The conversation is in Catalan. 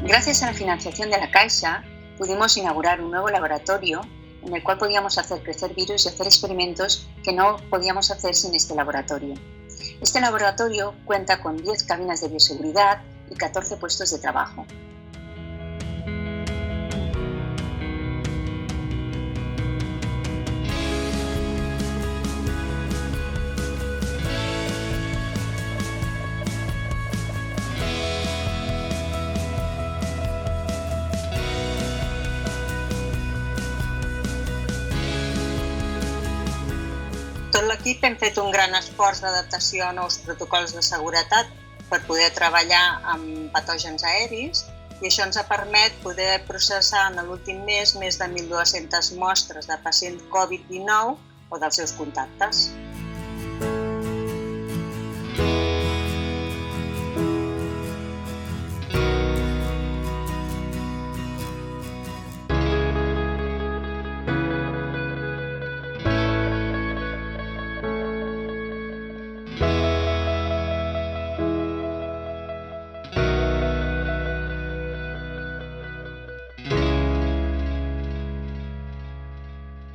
Gracias a la financiación de la Caixa, pudimos inaugurar un nuevo laboratorio en el cual podíamos hacer crecer virus y hacer experimentos que no podíamos hacer sin este laboratorio. Este laboratorio cuenta con 10 cabinas de bioseguridad y 14 puestos de trabajo. Tot l'equip hem fet un gran esforç d'adaptació a nous protocols de seguretat per poder treballar amb patògens aeris i això ens ha permès poder processar en l'últim mes més de 1.200 mostres de pacients Covid-19 o dels seus contactes.